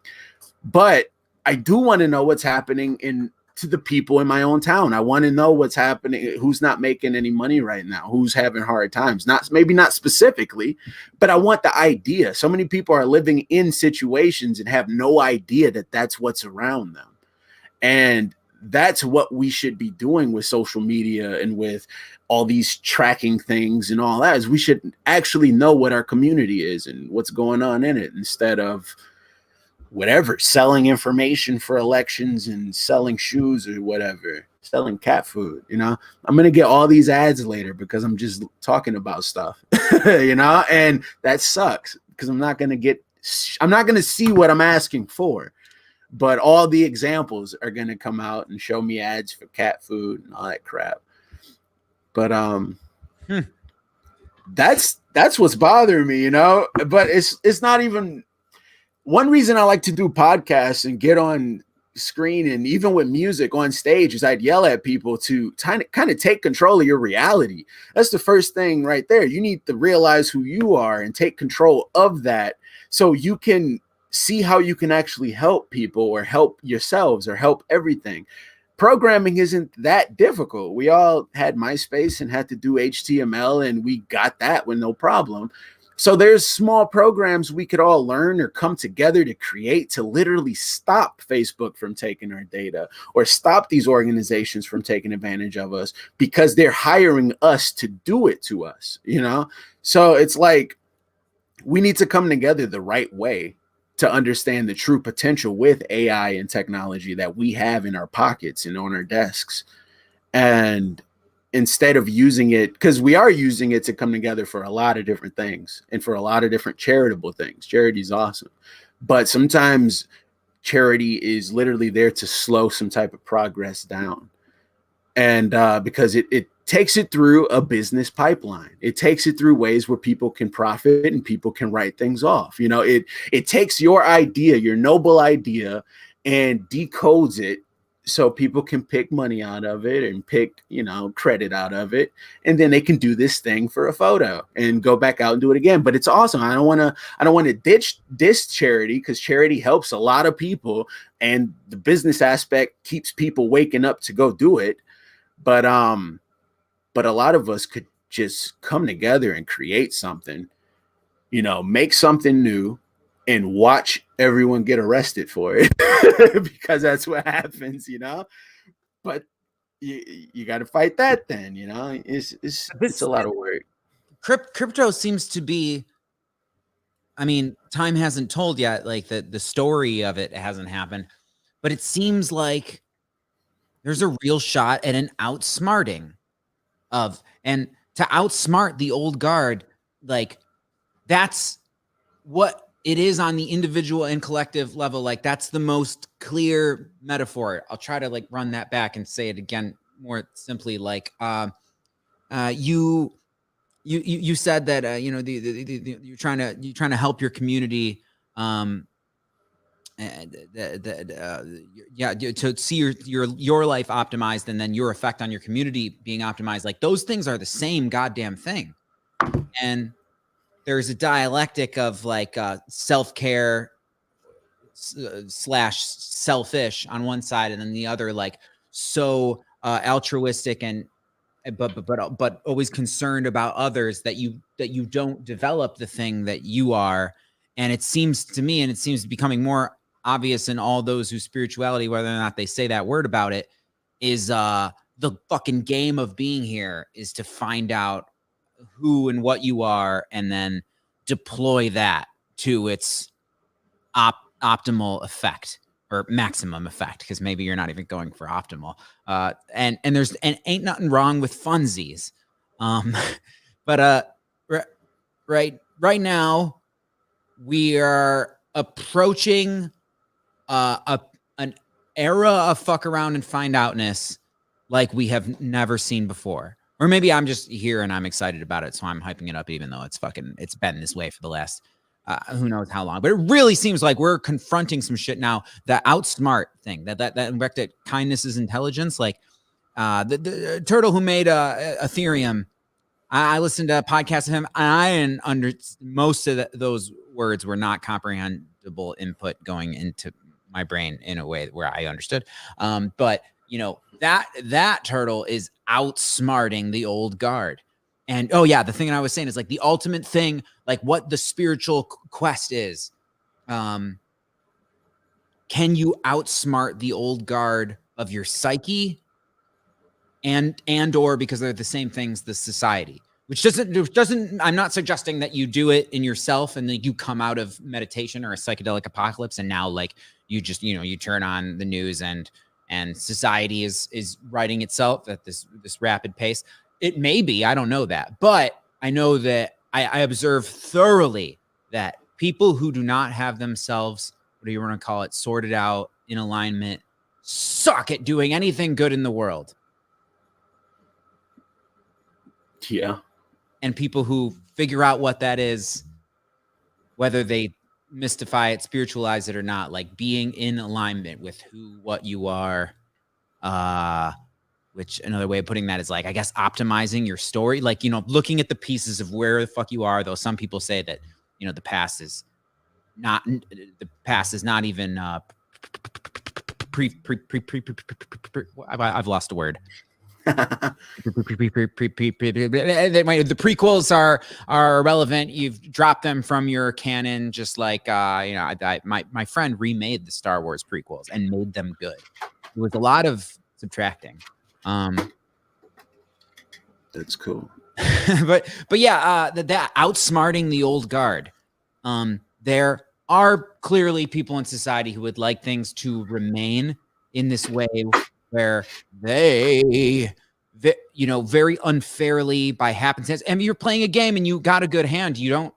But I do want to know what's happening to the people in my own town. I want to know what's happening, who's not making any money right now, who's having hard times. Maybe not specifically, but I want the idea. So many people are living in situations and have no idea that that's what's around them. And that's what we should be doing with social media and with all these tracking things and all that, is we should actually know what our community is and what's going on in it, instead of whatever, selling information for elections and selling shoes or whatever, selling cat food. I'm going to get all these ads later because I'm just talking about stuff, and that sucks because I'm not going to see what I'm asking for, but all the examples are going to come out and show me ads for cat food and all that crap. But, that's what's bothering me, but it's not even. One reason I like to do podcasts and get on screen and even with music on stage is I'd yell at people to kind of take control of your reality. That's the first thing right there. You need to realize who you are and take control of that, so you can see how you can actually help people or help yourselves or help everything. Programming isn't that difficult. We all had MySpace and had to do HTML, and we got that with no problem. So there's small programs we could all learn or come together to create to literally stop Facebook from taking our data, or stop these organizations from taking advantage of us, because they're hiring us to do it to us, So it's like we need to come together the right way to understand the true potential with AI and technology that we have in our pockets and on our desks. And instead of using it, because we are using it to come together for a lot of different things and for a lot of different charitable things. Charity is awesome, but sometimes charity is literally there to slow some type of progress down. And because it takes it through a business pipeline, it takes it through ways where people can profit and people can write things off. It takes your idea, your noble idea, and decodes it so people can pick money out of it and pick, credit out of it. And then they can do this thing for a photo and go back out and do it again. But it's awesome. I don't want to diss charity, because charity helps a lot of people and the business aspect keeps people waking up to go do it. But a lot of us could just come together and create something, make something new, and watch everyone get arrested for it because that's what happens, but you got to fight that then, it's a lot of work. Crypto seems to be, I mean, time hasn't told yet, like the story of it hasn't happened, but it seems like there's a real shot at an outsmarting and to outsmart the old guard. Like, that's what it is on the individual and collective level. Like, that's the most clear metaphor. I'll try to like run that back and say it again more simply. Like, you said that you're trying to help your community, to see your life optimized, and then your effect on your community being optimized. Like, those things are the same goddamn thing. And there's a dialectic of like self-care / selfish on one side, and then the other like so altruistic and but always concerned about others, that you don't develop the thing that you are. And it seems to me, and it seems becoming more obvious in all those whose spirituality, whether or not they say that word about it, is the fucking game of being here is to find out who and what you are and then deploy that to its optimal effect or maximum effect, because maybe you're not even going for optimal. And ain't nothing wrong with funsies. But right now we are approaching an era of fuck around and find outness like we have never seen before. Or maybe I'm just here and I'm excited about it, so I'm hyping it up, even though it's been this way for the last who knows how long. But it really seems like we're confronting some shit now. That outsmart thing, that kindness is intelligence. Like the turtle who made Ethereum. I listened to a podcast of him. And most of those words were not comprehensible input going into my brain in a way where I understood. But that turtle is outsmarting the old guard. And the thing I was saying is like the ultimate thing, like what the spiritual quest is. Can you outsmart the old guard of your psyche and or because they're the same things, the society, which doesn't, I'm not suggesting that you do it in yourself and then you come out of meditation or a psychedelic apocalypse and now like you just, you turn on the news and society is writing itself at this rapid pace. It may be, I don't know that, but I know that I observe thoroughly that people who do not have themselves, what do you want to call it, sorted out in alignment, suck at doing anything good in the world. Yeah. And people who figure out what that is, whether they mystify it, spiritualize it or not, like being in alignment with what you are, which another way of putting that is like, I guess, optimizing your story, like, looking at the pieces of where the fuck you are, though some people say that, the past is not even I've lost a word. The prequels are irrelevant. You've dropped them from your canon, just like my friend remade the Star Wars prequels and made them good. It was a lot of subtracting. That's cool. but that outsmarting the old guard. There are clearly people in society who would like things to remain in this way where they very unfairly by happenstance. And you're playing a game and you got a good hand. You don't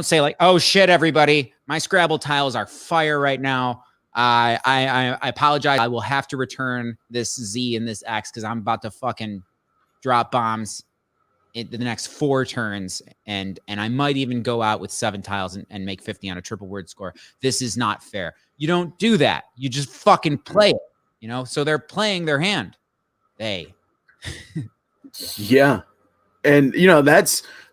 say like, oh shit, everybody, my Scrabble tiles are fire right now. I apologize. I will have to return this Z and this X because I'm about to fucking drop bombs in the next 4 turns. And I might even go out with 7 tiles and make 50 on a triple word score. This is not fair. You don't do that. You just fucking play it, So they're playing their hand. Yeah. And,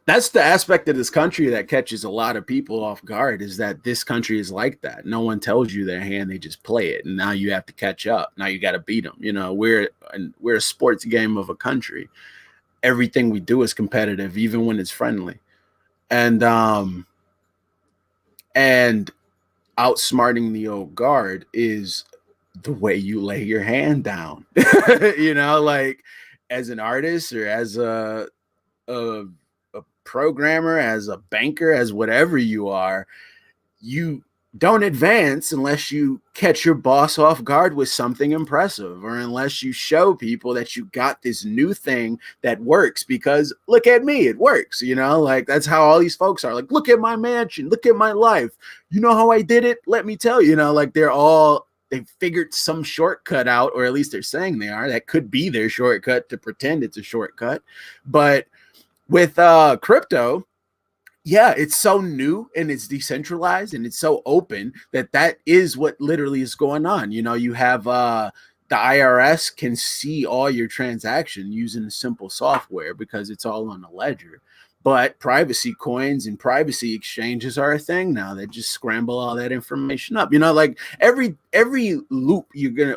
that's the aspect of this country that catches a lot of people off guard, is that this country is like that. No one tells you their hand, they just play it. And now you have to catch up. Now you got to beat them. We're a sports game of a country. Everything we do is competitive, even when it's friendly. And outsmarting the old guard is the way you lay your hand down, like as an artist or as a programmer, as a banker, as whatever you are, you don't advance unless you catch your boss off guard with something impressive, or unless you show people that you got this new thing that works because look at me, it works, like that's how all these folks are. Like, look at my mansion, look at my life. You know how I did it? Let me tell you, like they figured some shortcut out, or at least they're saying they are. That could be their shortcut to pretend it's a shortcut. But with crypto, yeah, it's so new and it's decentralized and it's so open that is what literally is going on. You have the IRS can see all your transaction using a simple software because it's all on a ledger. But privacy coins and privacy exchanges are a thing now that just scramble all that information up. Like every loop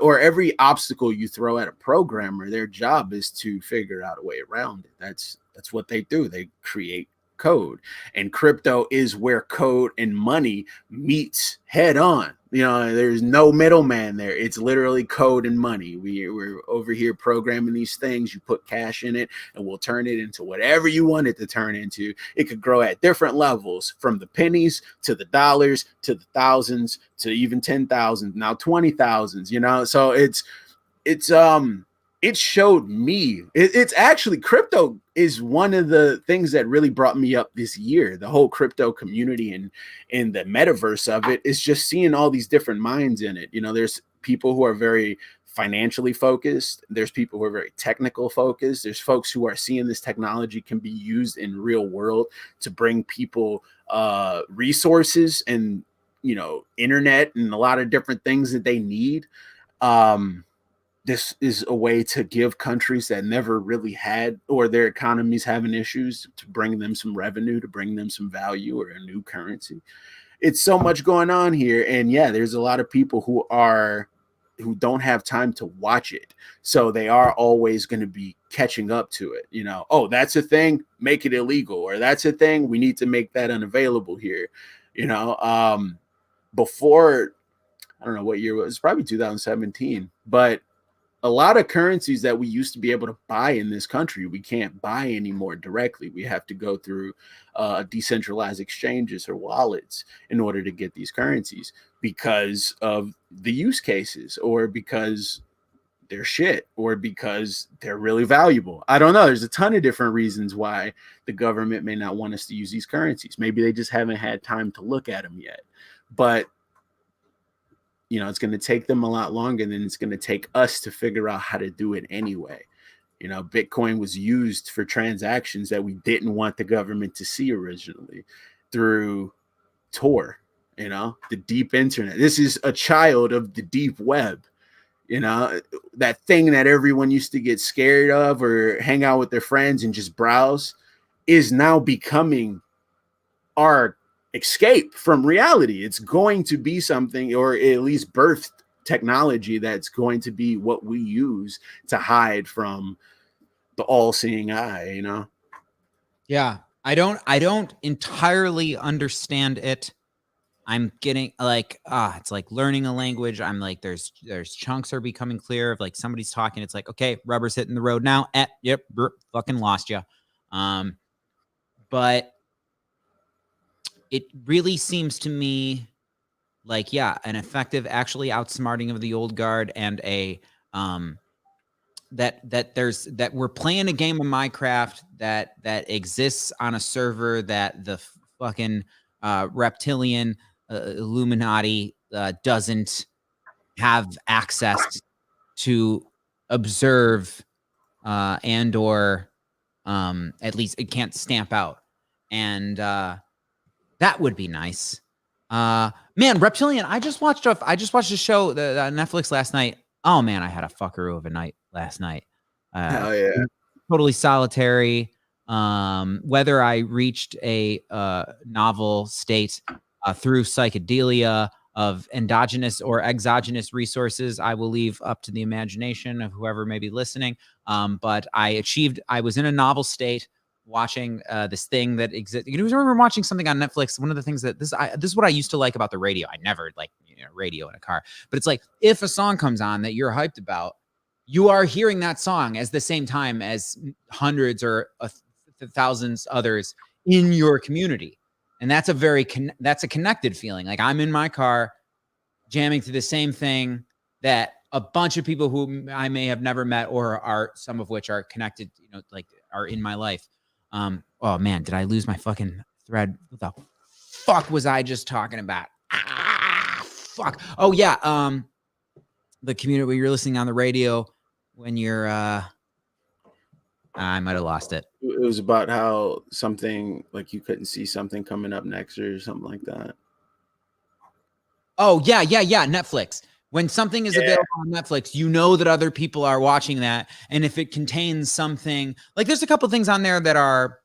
or every obstacle you throw at a programmer, their job is to figure out a way around it. That's what they do. They create code, and crypto is where code and money meets head on. There's no middleman there. It's literally code and money. We're over here programming these things. You put cash in it and we'll turn it into whatever you want it to turn into. It could grow at different levels, from the pennies to the dollars to the thousands to even 10,000, now 20,000s, so it showed me, it's actually, crypto is one of the things that really brought me up this year. The whole crypto community and the metaverse of it is just seeing all these different minds in it. There's people who are very financially focused. There's people who are very technical focused. There's folks who are seeing this technology can be used in real world to bring people resources and, internet and a lot of different things that they need. This is a way to give countries that never really had, or their economies having issues, to bring them some revenue, to bring them some value or a new currency. It's so much going on here. And yeah, there's a lot of people who don't have time to watch it. So they are always going to be catching up to it. Oh, that's a thing, make it illegal, or that's a thing, we need to make that unavailable here. Before, I don't know what year it was, probably 2017, but a lot of currencies that we used to be able to buy in this country, we can't buy anymore directly. We have to go through decentralized exchanges or wallets in order to get these currencies, because of the use cases, or because they're shit, or because they're really valuable. I don't know. There's a ton of different reasons why the government may not want us to use these currencies. Maybe they just haven't had time to look at them yet. But it's going to take them a lot longer than it's going to take us to figure out how to do it anyway. Bitcoin was used for transactions that we didn't want the government to see originally, through Tor, the deep internet. This is a child of the deep web. That thing that everyone used to get scared of or hang out with their friends and just browse is now becoming our escape from reality. It's going to be something, or at least birthed technology, that's going to be what we use to hide from the all-seeing eye. Yeah, I don't entirely understand it. I'm getting it's like learning a language. I'm like, there's chunks are becoming clear of, like, somebody's talking, it's like, okay, rubber's hitting the road now. Yep, fucking lost you. But it really seems to me like, yeah, an effective, actually outsmarting of the old guard, and a that we're playing a game of Minecraft that exists on a server that the fucking reptilian Illuminati doesn't have access to observe, and or at least it can't stamp out. And that would be nice. Man, Reptilian, I just watched a show, the Netflix last night. Oh man, I had a fuckaroo of a night last night. Hell yeah. Totally solitary. Whether I reached a novel state through psychedelia of endogenous or exogenous resources, I will leave up to the imagination of whoever may be listening. But I was in a novel state, watching this thing that exists. You remember watching something on Netflix? One of the things that this is what I used to like about the radio. I never like radio in a car, but it's like, if a song comes on that you're hyped about, you are hearing that song as the same time as hundreds or thousands others in your community. And that's a connected feeling. Like, I'm in my car jamming to the same thing that a bunch of people who I may have never met, or are some of which are connected, like, are in my life. Oh man, did I lose my fucking thread? What the fuck was I just talking about? Fuck. Oh yeah. The community where you're listening on the radio when you're, I might've lost it. It was about how something, like, you couldn't see something coming up next or something like that. Oh yeah. Netflix. When something is available on Netflix, you know that other people are watching that. And if it contains something, like, there's a couple things on there that are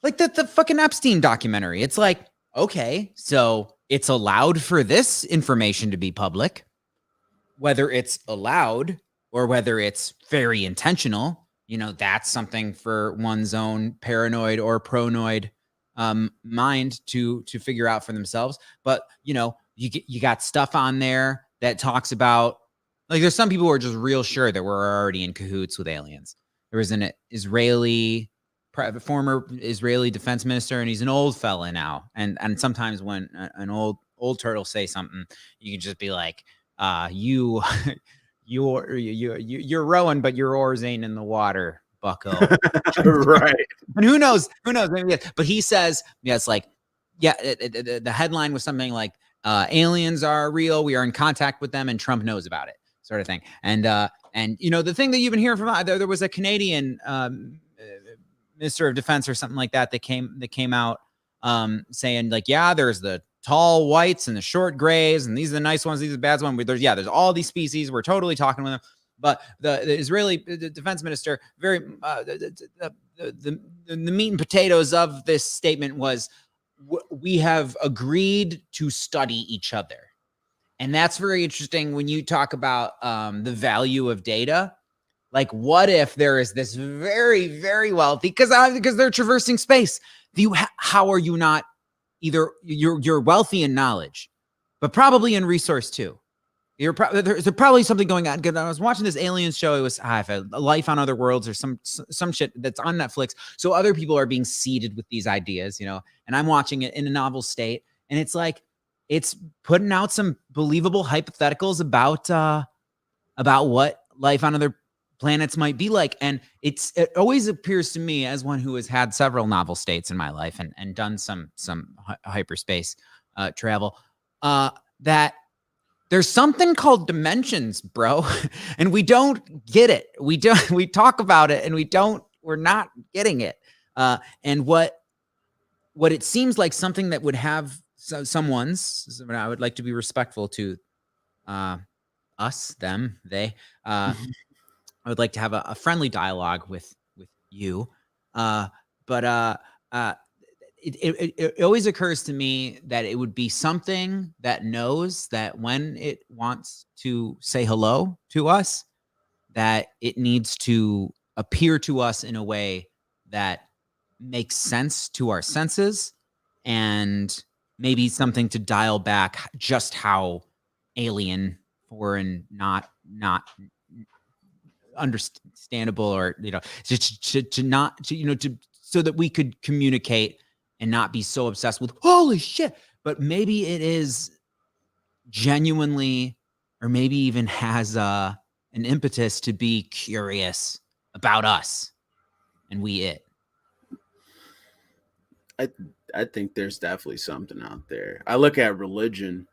like the fucking Epstein documentary. It's like, okay, so it's allowed for this information to be public, whether it's allowed or whether it's very intentional. that's something for one's own paranoid or pronoid mind to figure out for themselves. But you got stuff on there that talks about, like, there's some people who are just real sure that we're already in cahoots with aliens. There was an former Israeli defense minister, and he's an old fella now. And sometimes when an old turtle say something, you can just be like, you're rowing, but your oars ain't in the water, bucko. Right. And who knows? Maybe, but he says, it's like, the headline was something like, aliens are real. We are in contact with them, and Trump knows about it, sort of thing. And the thing that you've been hearing from, there was a Canadian Minister of Defense or something like that came out saying, like, there's the tall whites and the short grays, and these are the nice ones, these are the bad ones. There's all these species. We're totally talking with them. But the Israeli defense minister, very the meat and potatoes of this statement was, we have agreed to study each other. And that's very interesting when you talk about the value of data. Like, what if there is this very, very wealthy, because they're traversing space. How are you not either? You're wealthy in knowledge, but probably in resource too. There's probably something going on. I was watching this aliens show. It was a Life on Other Worlds or some shit that's on Netflix. So other people are being seeded with these ideas, and I'm watching it in a novel state. And it's like, it's putting out some believable hypotheticals about what life on other planets might be like. And it always appears to me, as one who has had several novel states in my life and done some hyperspace travel, that there's something called dimensions, bro. And we don't get it. We talk about it and we're not getting it. And what it seems like, something that would have someone's, I would like to be respectful to us, them, they, I would like to have a friendly dialogue with you. But it always occurs to me that it would be something that knows that when it wants to say hello to us, that it needs to appear to us in a way that makes sense to our senses, and maybe something to dial back just how alien, foreign, not understandable, or so that we could communicate and not be so obsessed with holy shit. But maybe it is genuinely, or maybe even has an impetus to be curious about us and we it. I think there's definitely something out there. I look at religion,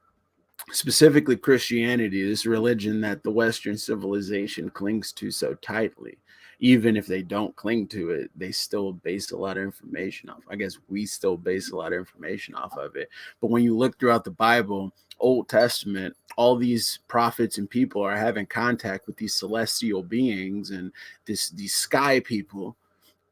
specifically Christianity, this religion that the Western civilization clings to so tightly. Even if they don't cling to it, they still base a lot of information off. I guess we still base a lot of information off of it. But when you look throughout the Bible, Old Testament, all these prophets and people are having contact with these celestial beings and these sky people,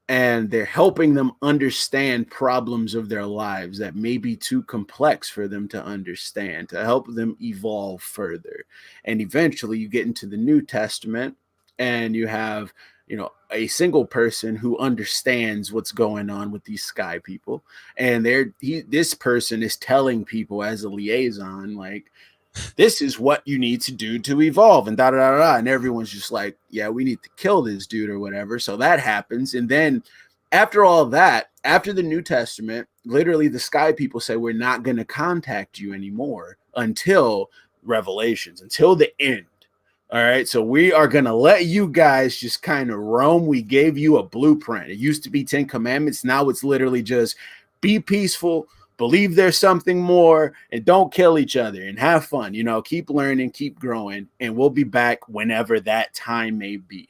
and they're helping them understand problems of their lives that may be too complex for them to understand, to help them evolve further. And eventually you get into the New Testament, and you have a single person who understands what's going on with these sky people, and this person is telling people as a liaison, like, this is what you need to do to evolve, and and everyone's just like, yeah, we need to kill this dude or whatever. So that happens, and then after all that, after the New Testament, literally the sky people say, we're not going to contact you anymore until Revelations, until the end. All right, so we are going to let you guys just kind of roam. We gave you a blueprint. It used to be 10 commandments. Now it's literally just be peaceful, believe there's something more, and don't kill each other, and have fun. Keep learning, keep growing, and we'll be back whenever that time may be.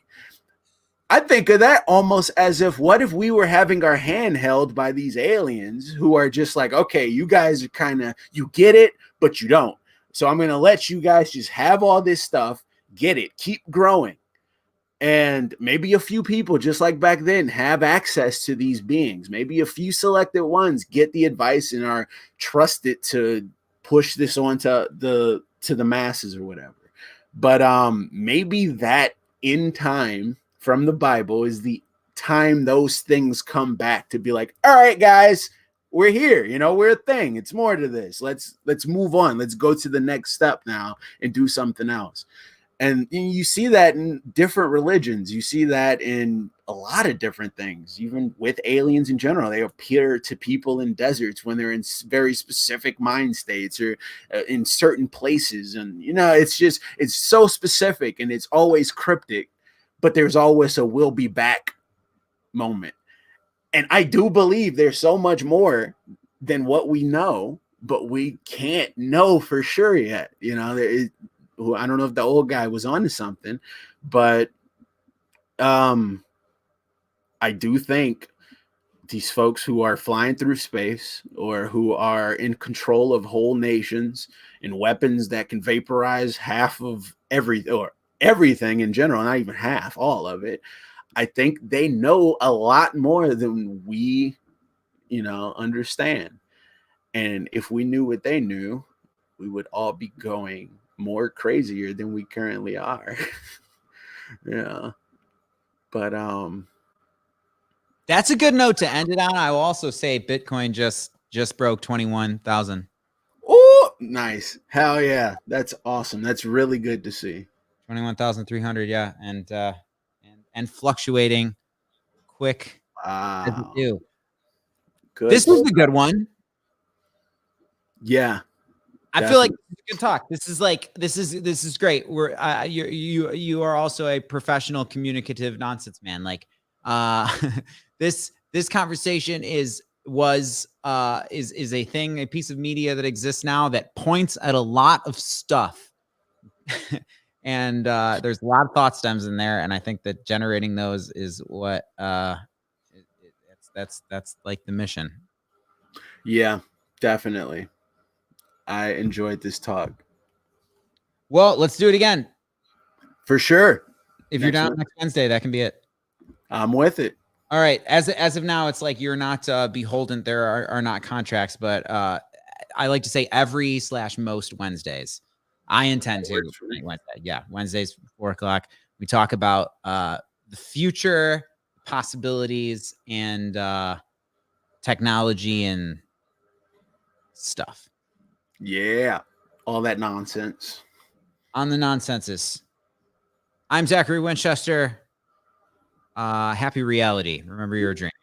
I think of that almost as if, what if we were having our hand held by these aliens who are just like, okay, you guys are kind of, you get it, but you don't. So I'm going to let you guys just have all this stuff. Get it, keep growing, and maybe a few people, just like back then, have access to these beings. Maybe a few selected ones get the advice and are trusted to push this on to the masses or whatever. But maybe that in time from the Bible is the time those things come back to be like, all right, guys, we're here. You know, we're a thing. It's more to this. Let's move on. Let's go to the next step now and do something else. And you see that in different religions. You see that in a lot of different things, even with aliens in general. They appear to people in deserts when they're in very specific mind states or in certain places. And, you know, it's so specific and it's always cryptic, but there's always a we'll be back moment. And I do believe there's so much more than what we know, but we can't know for sure yet. You know, I don't know if the old guy was onto something, but I do think these folks who are flying through space or who are in control of whole nations and weapons that can vaporize half of everything in general, not even half, all of it. I think they know a lot more than we, you know, understand. And if we knew what they knew, we would all be going more crazier than we currently are. Yeah. But that's a good note to end it on. I will also say Bitcoin just broke 21,000. Oh, nice. Hell yeah. That's awesome. That's really good to see. 21,300, yeah. And fluctuating quick as it Wow. do. Good. This was a good one. Yeah. I feel like good talk. This is great. We're you are also a professional communicative nonsense man. Like this conversation is a thing, a piece of media that exists now that points at a lot of stuff. And there's a lot of thought stems in there, and I think that generating those is what that's like the mission. Yeah, definitely. I enjoyed this talk. Well, let's do it again. For sure. If you're down next Wednesday, that can be it. I'm with it. All right. As of now, it's like you're not beholden. There are not contracts, but I like to say every/most Wednesdays. I intend to. Wednesday. Yeah, Wednesdays 4:00. We talk about the future, possibilities, and technology and stuff. Yeah, all that nonsense. On the Nonsensus. I'm Zakery Winchester. Happy reality. Remember your dreams.